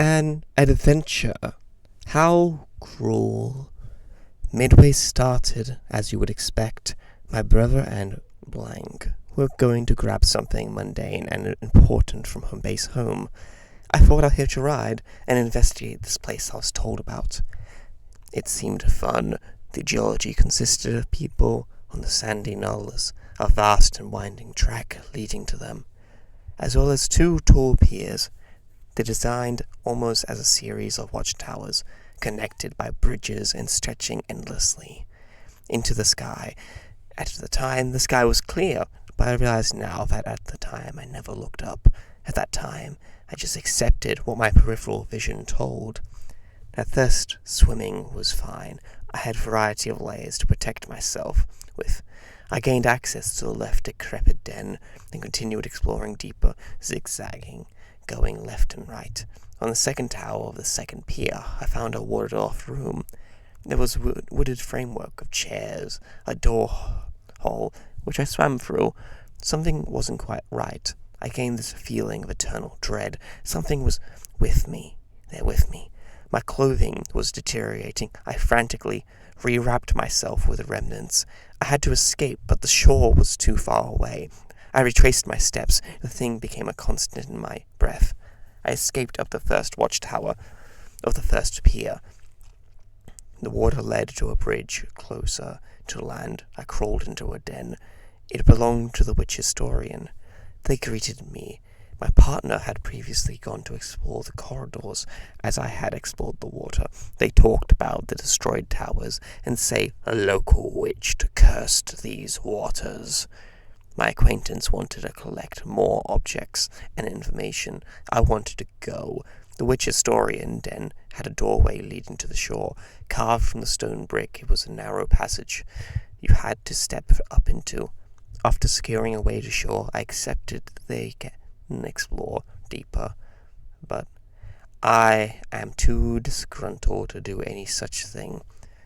An adventure. How cruel. Midway started, as you would expect. My brother and blank were going to grab something mundane and important from home base home. I thought I'd hitch a ride and investigate this place I was told about. It seemed fun. The geology consisted of people on the sandy knolls, a vast and winding track leading to them, as well as two tall piers. They're designed almost as a series of watchtowers, connected by bridges and stretching endlessly into the sky. At the time, the sky was clear, but I realize now that at the time I never looked up. At that time, I just accepted what my peripheral vision told. At first, swimming was fine. I had a variety of layers to protect myself with. I gained access to the left decrepit den and continued exploring deeper, zigzagging, going left and right. On the second tower of the second pier, I found a warded-off room. There was a wooded framework of chairs, a door hole, which I swam through. Something wasn't quite right. I gained this feeling of eternal dread. Something was with me, there with me. My clothing was deteriorating. I frantically rewrapped myself with the remnants. I had to escape, but the shore was too far away. I retraced my steps. The thing became a constant in my breath. I escaped up the first watchtower of the first pier. The water led to a bridge closer to land. I crawled into a den. It belonged to the witch historian. They greeted me. My partner had previously gone to explore the corridors, as I had explored the water. They talked about the destroyed towers and say a local witch cursed these waters. My acquaintance wanted to collect more objects and information. I wanted to go. The witch historian den had a doorway leading to the shore. Carved from the stone brick, it was a narrow passage you had to step up into. After securing a way to shore, I accepted they can explore deeper, but I am too disgruntled to do any such thing.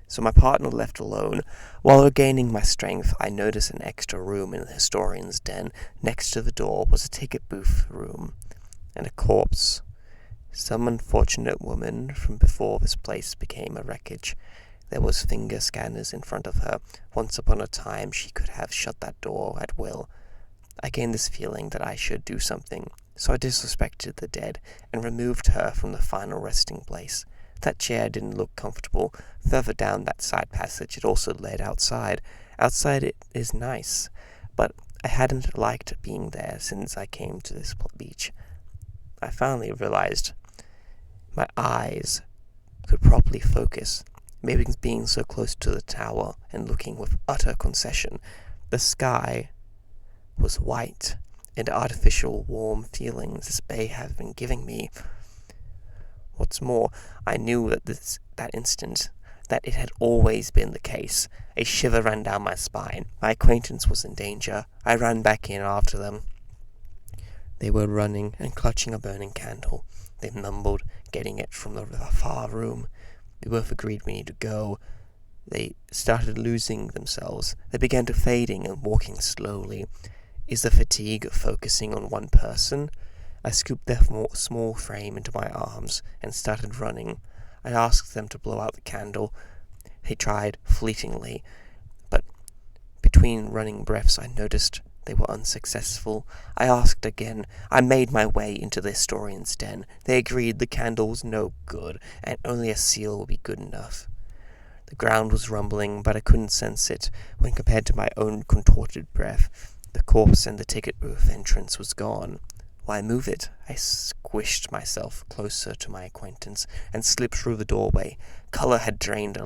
So my partner left alone. While regaining my strength, I noticed an extra room in the historian's den. Next to the door was a ticket booth room and a corpse. Some unfortunate woman from before this place became a wreckage. There was finger scanners in front of her. Once upon a time, she could have shut that door at will. I gained this feeling that I should do something, so I disrespected the dead and removed her from the final resting place. That chair didn't look comfortable. Further down that side passage, it also led outside. Outside it is nice, but I hadn't liked being there since I came to this beach. I finally realized my eyes could properly focus. Maybe being so close to the tower and looking with utter concession. The sky was white, and artificial warm feelings this bay had been giving me. What's more, I knew that instant that it had always been the case. A shiver ran down my spine. My acquaintance was in danger. I ran back in after them. They were running and clutching a burning candle. They mumbled, getting it from the far room. We both agreed we need to go. They started losing themselves. They began to fading and walking slowly. Is the fatigue focusing on one person? I scooped their small frame into my arms and started running. I asked them to blow out the candle. They tried fleetingly, but between running breaths I noticed they were unsuccessful. I asked again. I made my way into the historian's den. They agreed the candle was no good, and only a seal would be good enough. The ground was rumbling, but I couldn't sense it when compared to my own contorted breath. The corpse and the ticket booth entrance was gone. Why move it? I squished myself closer to my acquaintance and slipped through the doorway. Color had drained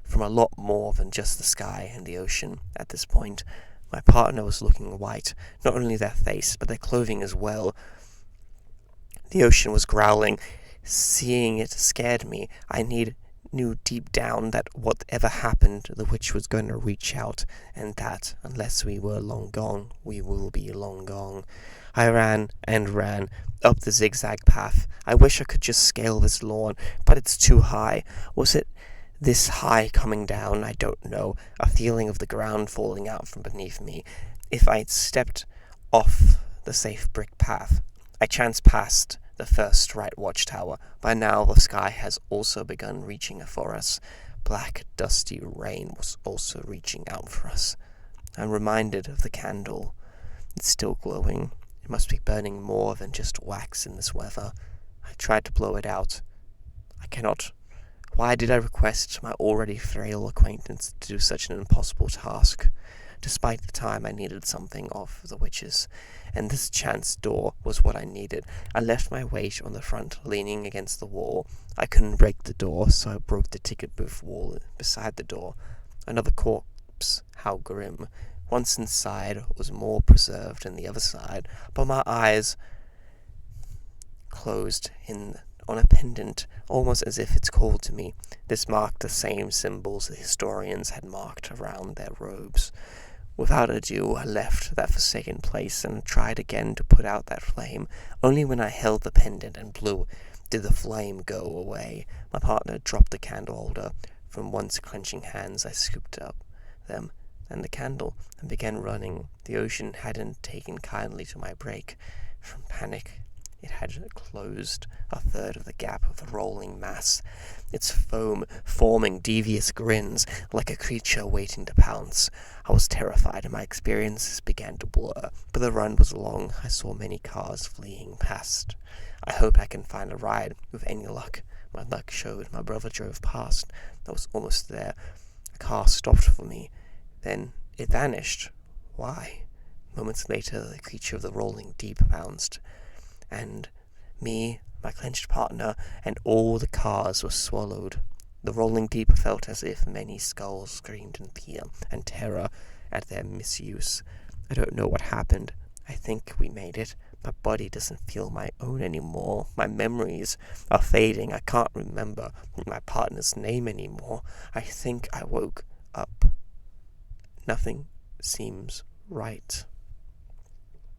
from a lot more than just the sky and the ocean at this point. My partner was looking white, not only their face, but their clothing as well. The ocean was growling. Seeing it scared me. I knew deep down that whatever happened, the witch was going to reach out, and that, unless we were long gone, we will be long gone. I ran and ran up the zigzag path. I wish I could just scale this lawn, but it's too high. Was it this high coming down? I don't know. A feeling of the ground falling out from beneath me. If I'd stepped off the safe brick path, I chanced past the first right watchtower. By now the sky has also begun reaching for us. Black, dusty rain was also reaching out for us. I'm reminded of the candle. It's still glowing. It must be burning more than just wax in this weather. I tried to blow it out. I cannot. Why did I request my already frail acquaintance to do such an impossible task? Despite the time, I needed something of the witches, and this chance door was what I needed. I left my weight on the front, leaning against the wall. I couldn't break the door, so I broke the ticket booth wall beside the door. Another corpse, how grim. Once inside was more preserved than the other side, but my eyes closed on a pendant, almost as if it's called to me. This marked the same symbols the historians had marked around their robes. Without ado, I left that forsaken place and tried again to put out that flame. Only when I held the pendant and blew did the flame go away. My partner dropped the candle holder. From once clenching hands, I scooped up them and the candle and began running. The ocean hadn't taken kindly to my break. From panic, it had closed a third of the gap of the rolling mass, its foam forming devious grins like a creature waiting to pounce. I was terrified and my experiences began to blur, but the run was long. I saw many cars fleeing past. I hope I can find a ride with any luck. My luck showed. My brother drove past. I was almost there. A car stopped for me. Then it vanished. Why? Moments later, the creature of the rolling deep bounced, and me, my clenched partner, and all the cars were swallowed. The rolling deep felt as if many skulls screamed in fear and terror at their misuse. I don't know what happened. I think we made it. My body doesn't feel my own anymore. My memories are fading. I can't remember my partner's name anymore. I think I woke up. Nothing seems right.